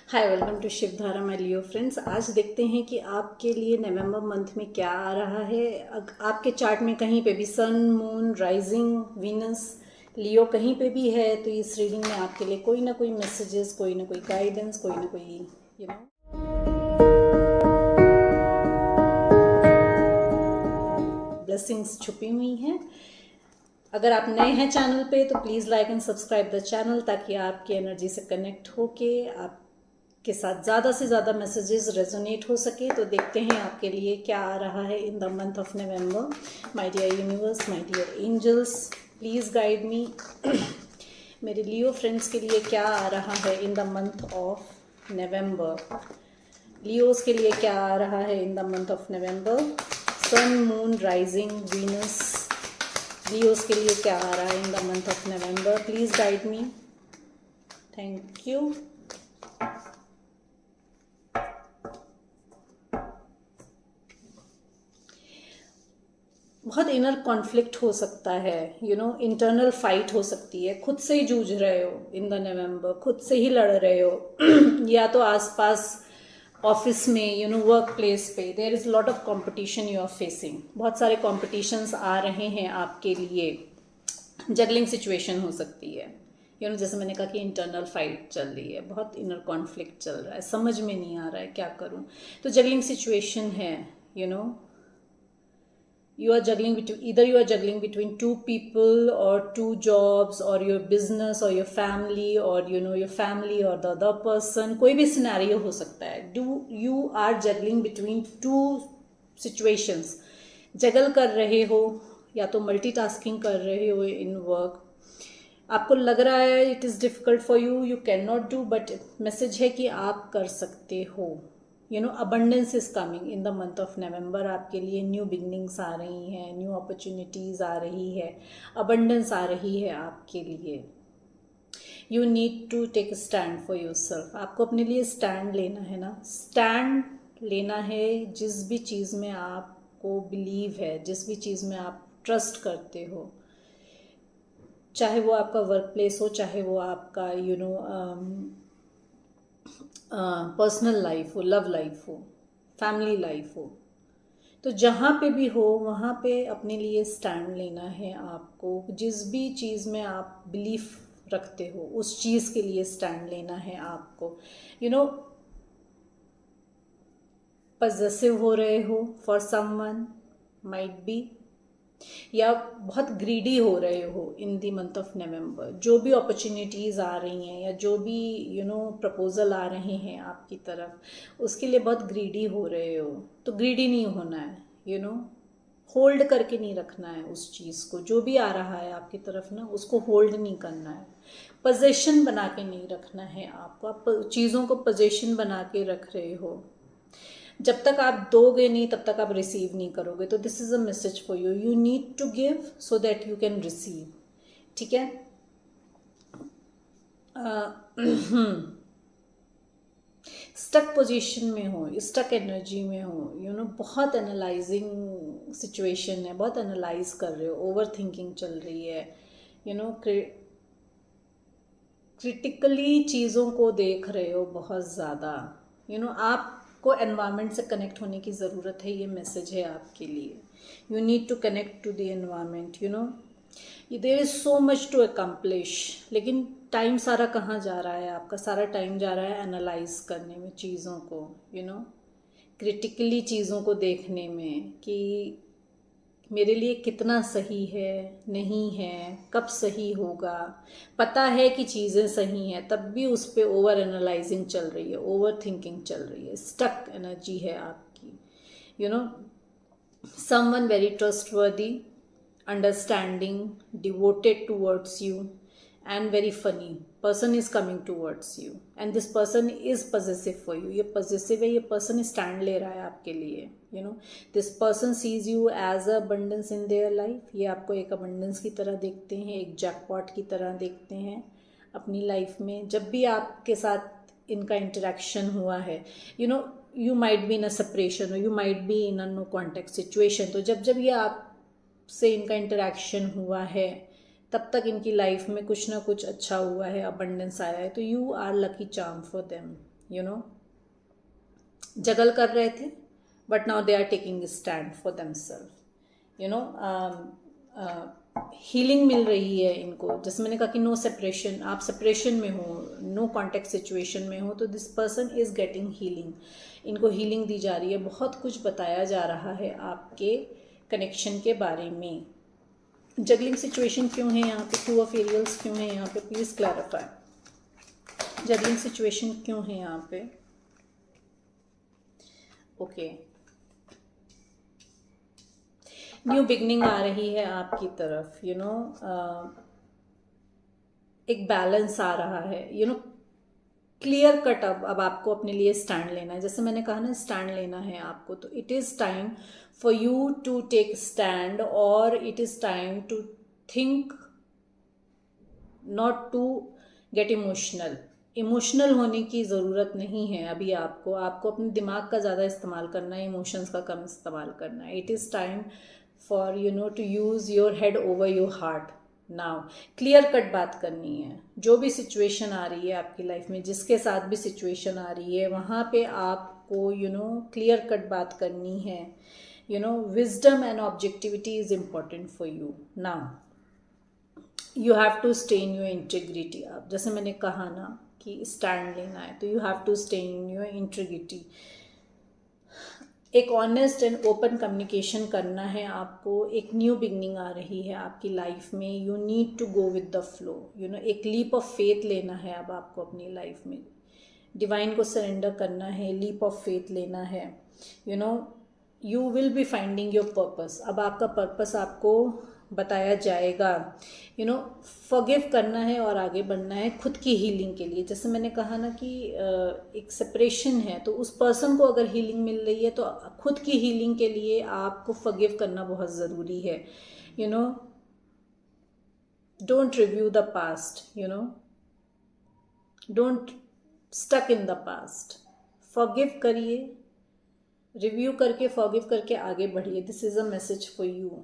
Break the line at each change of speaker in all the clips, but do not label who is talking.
Hi, welcome to Shivdhara my Leo friends. आज देखते हैं कि आपके लिए नवंबर मंथ में क्या आ रहा है। आपके चार्ट में कहीं पे भी सन, मून, राइजिंग, वीनस, लियो कहीं पे भी है तो इस रीडिंग में आपके लिए कोई ना कोई मैसेजेस, कोई ना कोई गाइडेंस, कोई ना कोई ब्लेसिंग्स छुपी हुई हैं। अगर आप नए हैं चैनल पे तो please like and subscribe the channel, ताकि आपकी एनर्जी से कनेक्ट होके आपके साथ ज़्यादा से ज़्यादा मैसेजेस रेजोनेट हो सके। तो देखते हैं आपके लिए क्या आ रहा है in the month of November. My dear universe, my dear angels, please guide me. मेरे लियो फ्रेंड्स के लिए क्या आ रहा है in the month of November. Leos के लिए क्या आ रहा है in the month of November. Sun, moon, rising, Venus, Leos के लिए क्या आ रहा है in the month of November. Please guide me. Thank you. बहुत इनर कॉन्फ्लिक्ट हो सकता है, इंटरनल फाइट हो सकती है। खुद से ही जूझ रहे हो इन द नवंबर, खुद से ही लड़ रहे हो या तो आसपास ऑफिस में, वर्क प्लेस पे there is lot of competition you are facing. बहुत सारे कॉम्पिटिशन्स आ रहे हैं आपके लिए। जगलिंग सिचुएशन हो सकती है, जैसे मैंने कहा कि इंटरनल फाइट चल रही है, बहुत इनर कॉन्फ्लिक्ट चल रहा है, समझ में नहीं आ रहा है क्या करूं। तो जगलिंग सिचुएशन है, you are juggling between, either you are juggling between two people or two jobs or your business or your family or your family or the other person. कोई भी सिनेरियो हो सकता है। you are juggling between two situations. जगल कर रहे हो या तो मल्टीटास्किंग कर रहे हो इन वर्क। आपको लग रहा है it is difficult for you, you can not do, but message है कि आप कर सकते हो। Abundance is coming in the month of नवंबर। आपके लिए न्यू बिगनिंग्स आ रही हैं, न्यू अपॉर्चुनिटीज़ आ रही है, अबंडेंस आ रही है आपके लिए। You need to take stand for yourself. आपको अपने लिए स्टैंड लेना है ना, स्टैंड लेना है जिस भी चीज़ में आपको बिलीव है, जिस भी चीज़ में आप ट्रस्ट करते हो, चाहे वो आपका वर्क प्लेस हो, चाहे वो आपका पर्सनल लाइफ हो, लव लाइफ हो, फैमिली लाइफ हो। तो जहाँ पे भी हो वहाँ पे अपने लिए स्टैंड लेना है आपको। जिस भी चीज़ में आप बिलीफ रखते हो उस चीज़ के लिए स्टैंड लेना है आपको। पजेसिव हो रहे हो फॉर समवन, माइट बी, या बहुत ग्रीडी हो रहे हो इन दी मंथ ऑफ नवंबर। जो भी अपॉर्चुनिटीज़ आ रही हैं या जो भी प्रपोजल आ रहे हैं आपकी तरफ, उसके लिए बहुत ग्रीडी हो रहे हो। तो ग्रीडी नहीं होना है, होल्ड करके नहीं रखना है उस चीज़ को। जो भी आ रहा है आपकी तरफ ना, उसको होल्ड नहीं करना है, पोजेशन बना के नहीं रखना है आपको। आप चीज़ों को पोजेशन बना के रख रहे हो। जब तक आप दोगे नहीं तब तक आप रिसीव नहीं करोगे। तो this is a message for you, you need to give so that you can receive. ठीक है। स्टक पोजीशन में हो, स्टक एनर्जी में हो, बहुत एनालाइजिंग सिचुएशन है, बहुत एनालाइज कर रहे हो, ओवर थिंकिंग चल रही है, क्रिटिकली चीज़ों को देख रहे हो बहुत ज़्यादा। आपको एनवायरनमेंट से कनेक्ट होने की ज़रूरत है, ये मैसेज है आपके लिए। You need to connect to the environment. There is so much to accomplish, लेकिन टाइम सारा कहाँ जा रहा है आपका? सारा टाइम जा रहा है एनालाइज करने में चीज़ों को, क्रिटिकली चीज़ों को देखने में कि मेरे लिए कितना सही है, नहीं है, कब सही होगा। पता है कि चीज़ें सही हैं, तब भी उस पर ओवर एनालाइजिंग चल रही है, ओवर थिंकिंग चल रही है, स्टक एनर्जी है आपकी। Someone very trustworthy, understanding, devoted towards you and very funny person is coming towards you and this person is possessive for you। ये possessive है, ये person stand ले रहा है आपके लिए। this person sees you as a abundance in their life। ये आपको एक abundance की तरह देखते हैं, एक jackpot की तरह देखते हैं अपनी लाइफ में। जब भी आपके साथ इनका इंटरेक्शन हुआ है, you might be in a separation or you might be in a no contact situation। तो जब जब ये आपसे इनका इंटरेक्शन हुआ है तब तक इनकी लाइफ में कुछ ना कुछ अच्छा हुआ है, अबंडेंस आया है। तो you are lucky charm for them. Juggle कर रहे थे, but now they are taking stand for themselves, healing मिल रही है इनको। जैसे मैंने कहा कि नो सेपरेशन, आप सेपरेशन में हो, नो कॉन्टेक्ट सिचुएशन में हो, तो this person is getting healing, इनको हीलिंग दी जा रही है। बहुत कुछ बताया जा रहा है आपके कनेक्शन के बारे में। जगलिंग सिचुएशन क्यों है यहाँ पे, 2 ऑफ एरियल्स क्यों है यहाँ पे, प्लीज क्लैरिफाई। जगलिंग सिचुएशन क्यों है यहाँ पे? ओके, न्यू बिगनिंग आ रही है आपकी तरफ, एक बैलेंस आ रहा है, क्लियर कट। अब आपको अपने लिए स्टैंड लेना है। जैसे मैंने कहा ना, स्टैंड लेना है आपको, तो it is time for you to take stand, और it is time to think, not to get emotional होने की ज़रूरत नहीं है अभी आपको अपने दिमाग का ज़्यादा इस्तेमाल करना है, इमोशंस का कम इस्तेमाल करना है। It is time for to use your head over your heart now. Clear cut बात करनी है। जो भी सिचुएशन आ रही है आपकी लाइफ में, जिसके साथ भी सिचुएशन आ रही है, वहाँ पे आपको क्लियर कट बात करनी है। Wisdom and objectivity is important for you now. You have to stay in your integrity. अब जैसे मैंने कहा ना कि स्टैंड लेना है, तो you have to stay in your integrity. एक ऑनेस्ट एंड ओपन कम्युनिकेशन करना है आपको। एक न्यू बिगनिंग आ रही है आपकी लाइफ में, you need to go with the flow. एक लीप ऑफ फेथ लेना है अब आपको अपनी लाइफ में, डिवाइन को सरेंडर करना है, लीप ऑफ फेथ लेना है। You will be finding your purpose. अब आपका पर्पस आपको बताया जाएगा। फॉरगिव करना है और आगे बढ़ना है खुद की हीलिंग के लिए। जैसे मैंने कहा ना कि एक सेपरेशन है, तो उस पर्सन को अगर हीलिंग मिल रही है, तो खुद की हीलिंग के लिए आपको फॉरगिव करना बहुत ज़रूरी है। Don't review the past, don't stuck in the past. Forgive करिए, रिव्यू करके, फॉरगिव करके आगे बढ़िए। This is a message for you.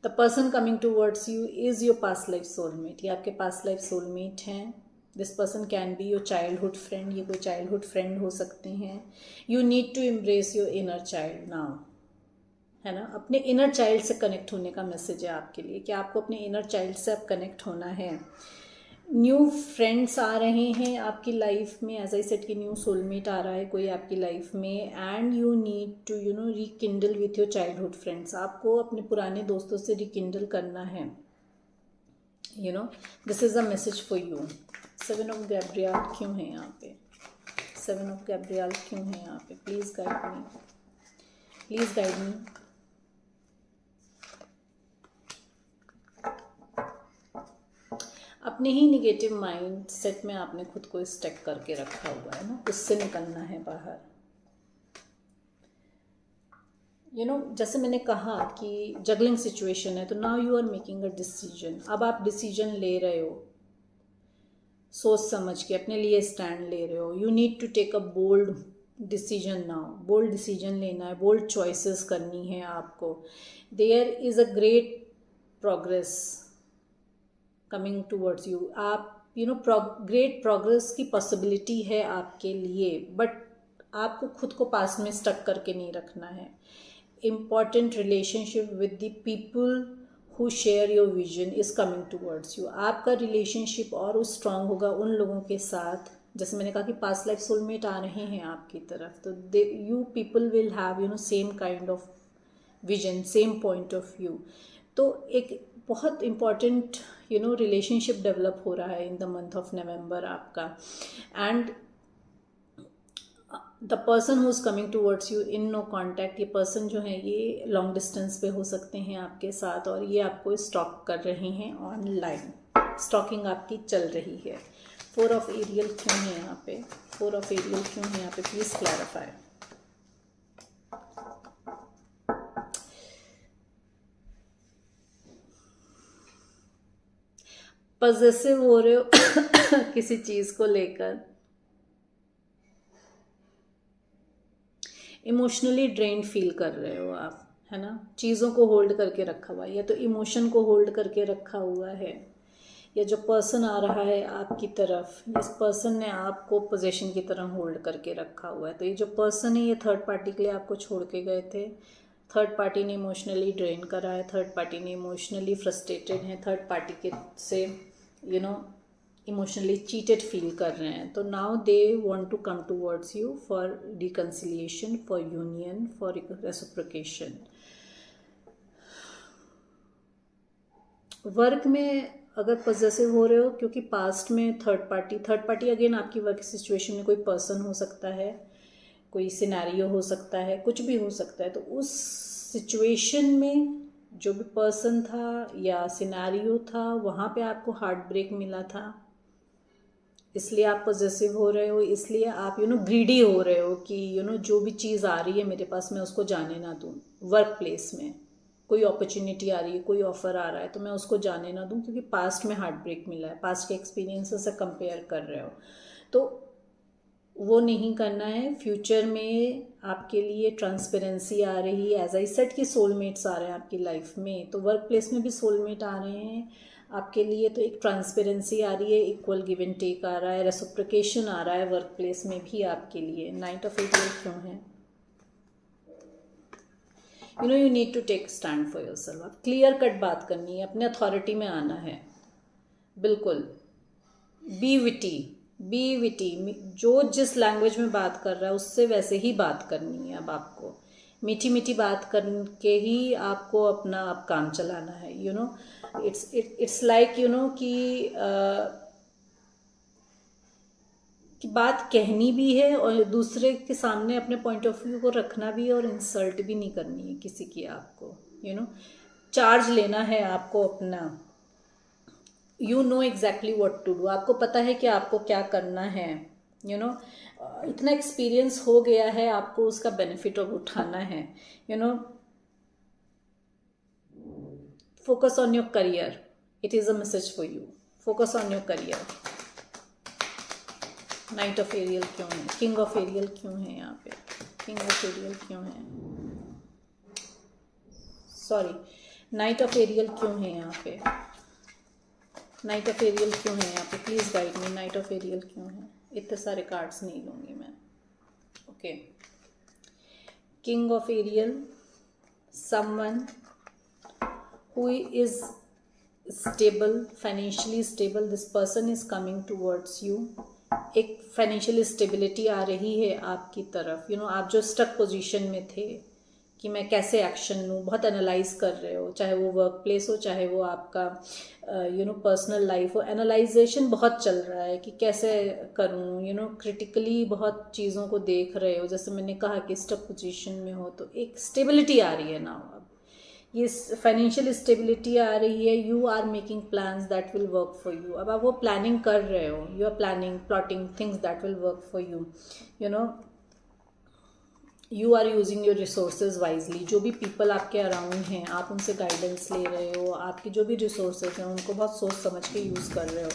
The person coming towards you is your past life soulmate. ये आपके पास्ट लाइफ सोलमेट हैं। This person can be your childhood friend. ये कोई चाइल्डहुड फ्रेंड हो सकते हैं। You need to embrace your inner child now, है ना। अपने इनर चाइल्ड से कनेक्ट होने का मैसेज है आपके लिए कि आपको अपने इनर चाइल्ड से अब कनेक्ट होना है। न्यू फ्रेंड्स आ रहे हैं आपकी लाइफ में। एज आई सेड कि न्यू सोलमेट आ रहा है कोई आपकी लाइफ में। And you need to rekindle with your childhood friends. आपको अपने पुराने दोस्तों से रिकिंडल करना है। This is a message for you. 7 of Gabriel क्यों है यहाँ पे? 7 ऑफ गैब्रियल क्यों है यहाँ पे? Please guide me, please guide मी। अपने ही निगेटिव माइंड सेट में आपने खुद को स्टक करके रखा हुआ है ना, उससे निकलना है बाहर। जैसे मैंने कहा कि जगलिंग सिचुएशन है, तो now you are making a decision. अब आप डिसीजन ले रहे हो, सोच समझ के अपने लिए स्टैंड ले रहे हो। You need to take a bold decision now. Bold decision लेना है, बोल्ड चॉइसेस करनी है आपको। There is a great progress coming towards you. आप ग्रेट प्रोग्रेस की पॉसिबिलिटी है आपके लिए, बट आपको खुद को पास में स्टक करके नहीं रखना है। Important relationship with the people who share your vision is coming towards you. आपका रिलेशनशिप और स्ट्रांग होगा उन लोगों के साथ। जैसे मैंने कहा कि पास्ट लाइफ सोलमेट आ रहे हैं आपकी तरफ, तो you people will have same kind of vision, same point of view. तो एक बहुत इम्पॉर्टेंट रिलेशनशिप डेवलप हो रहा है in the month of November आपका। And the person who is coming towards you in no contact, ये पर्सन जो है ये लॉन्ग डिस्टेंस पे हो सकते हैं आपके साथ, और ये आपको स्टॉक कर रहे हैं ऑनलाइन। स्टॉकिंग आपकी चल रही है। 4 ऑफ एरियल क्यों है यहाँ पे? 4 ऑफ एरियल क्यों है यहाँ पे? Please clarify. पॉजेसिव हो रहे हो किसी चीज को लेकर, इमोशनली ड्रेन फील कर रहे हो आप, है ना। चीज़ों को होल्ड करके रखा हुआ है, या तो इमोशन को होल्ड करके रखा हुआ है, या जो पर्सन आ रहा है आपकी तरफ, इस पर्सन ने आपको पोजीशन की तरह होल्ड करके रखा हुआ है। तो ये जो पर्सन है ये थर्ड पार्टी के लिए आपको छोड़ के गए थे। थर्ड पार्टी ने इमोशनली ड्रेन करा है, थर्ड पार्टी ने इमोशनली फ्रस्ट्रेटेड है, थर्ड पार्टी के से इमोशनली चीटेड फील कर रहे हैं। तो now they want to come towards you for reconciliation, for union, for reciprocation. Work में अगर पॉजिटिव हो रहे हो, क्योंकि पास्ट में थर्ड पार्टी अगेन आपकी वर्क सिचुएशन में कोई पर्सन हो सकता है, कोई सिनेरियो हो सकता है, कुछ भी हो सकता है। तो उस सिचुएशन में जो भी पर्सन था या सिनेरियो था, वहाँ पे आपको हार्ट ब्रेक मिला था, इसलिए आप पॉजिटिव हो रहे हो, इसलिए आप ग्रीडी हो रहे हो कि जो भी चीज़ आ रही है मेरे पास मैं उसको जाने ना दूँ। वर्क प्लेस में कोई अपॉर्चुनिटी आ रही है, कोई ऑफर आ रहा है, तो मैं उसको जाने ना दूँ, क्योंकि पास्ट में हार्ट ब्रेक मिला है, पास्ट के एक्सपीरियंसेस से कंपेयर कर रहे हो। तो वो नहीं करना है। फ्यूचर में आपके लिए ट्रांसपेरेंसी आ रही है। एज आई सेड कि सोलमेट्स आ रहे हैं आपकी लाइफ में, तो वर्क प्लेस में भी सोलमेट आ रहे हैं आपके लिए। तो एक ट्रांसपेरेंसी आ रही है, इक्वल गिव एंड टेक आ रहा है, रेसिप्रोकेशन आ रहा है वर्क प्लेस में भी आपके लिए। नाइट ऑफ एंजेल्स क्यों है? You need to take stand for yourself. आप क्लियर कट बात करनी है, अपने अथॉरिटी में आना है। बिल्कुल बी विटी, जो जिस लैंग्वेज में बात कर रहा है उससे वैसे ही बात करनी है। अब आपको मीठी मीठी बात करके ही आपको अपना अब काम चलाना है। इट्स लाइक कि बात कहनी भी है और दूसरे के सामने अपने पॉइंट ऑफ व्यू को रखना भी है, और इंसल्ट भी नहीं करनी है किसी की। आपको चार्ज लेना है आपको अपना। You know exactly what to do. आपको पता है कि आपको क्या करना है। इतना एक्सपीरियंस हो गया है, आपको उसका बेनिफिट अब उठाना है। Focus on your career, it is a message for you. Focus on your career. Knight of Ariel क्यों है? किंग ऑफ एरियल क्यों है यहाँ पे? किंग ऑफ एरियल क्यों है? सॉरी, नाइट ऑफ एरियल क्यों है यहाँ पे? नाइट ऑफ एरियल क्यों है यहाँ पे? Please guide me. Knight of Ariel क्यों है? इतने सारे कार्ड्स नहीं लूँगी मैं। Okay, king of Ariel, someone who is stable, financially stable. This person is coming towards you. एक फाइनेंशियल स्टेबिलिटी आ रही है आपकी तरफ। आप जो स्टक पोजीशन में थे कि मैं कैसे एक्शन लूँ, बहुत एनालाइज कर रहे हो, चाहे वो वर्क प्लेस हो, चाहे वो आपका पर्सनल लाइफ हो। एनालाइजेशन बहुत चल रहा है कि कैसे करूँ, क्रिटिकली बहुत चीज़ों को देख रहे हो। जैसे मैंने कहा कि स्टक पोजीशन में हो, तो एक स्टेबिलिटी आ रही है ना। अब ये फाइनेंशियल स्टेबिलिटी आ रही है। You are making plans that will work for you. अब आप वो प्लानिंग कर रहे हो, you are planning, plotting things that will work for you. You are using your resources wisely. जो भी पीपल आपके अराउंड हैं, आप उनसे गाइडेंस ले रहे हो। आपकी जो भी रिसोर्सेज हैं उनको बहुत सोच समझ के यूज़ कर रहे हो।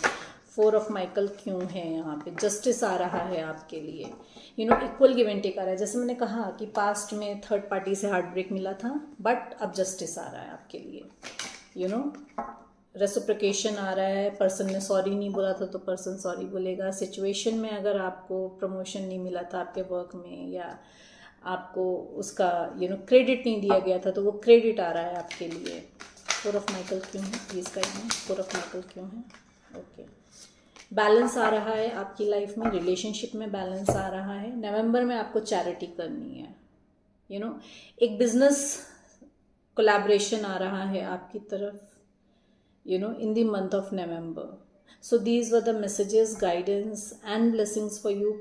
4 ऑफ माइकल क्यों है यहाँ पे? जस्टिस आ रहा है आपके लिए। इक्वल गिव एंड टेक आ रहा है। जैसे मैंने कहा कि पास्ट में थर्ड पार्टी से हार्ट ब्रेक मिला था, बट अब जस्टिस आ रहा है आपके लिए। रेसिप्रोकेशन आ रहा है। पर्सन ने सॉरी नहीं बोला था, तो पर्सन सॉरी बोलेगा। सिचुएशन में अगर आपको प्रमोशन नहीं मिला था आपके वर्क में, या आपको उसका क्रेडिट नहीं दिया गया था, तो वो क्रेडिट आ रहा है आपके लिए। 4 ऑफ माइकल क्यों है? Please guide me. 4 of Michael क्यों है? ओके, बैलेंस आ रहा है आपकी लाइफ में, रिलेशनशिप में बैलेंस आ रहा है। नवंबर में आपको चैरिटी करनी है। एक बिजनेस कोलैबोरेशन आ रहा है आपकी तरफ, इन the month of November. So these were the messages, guidance and blessings for you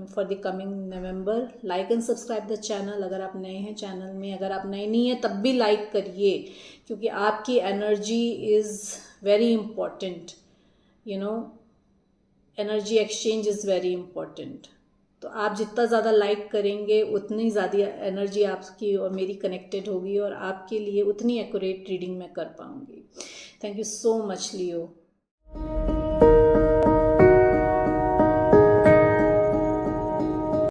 for the coming November. Like and subscribe the channel अगर आप नए हैं चैनल में। अगर आप नए नहीं हैं तब भी लाइक करिए, क्योंकि आपकी energy is very important. Energy exchange is very important. तो आप जितना ज़्यादा लाइक करेंगे उतनी ज़्यादा एनर्जी आपकी और मेरी कनेक्टेड होगी, और आपके लिए उतनी एक्यूरेट रीडिंग मैं कर पाऊँगी। Thank you so much Leo.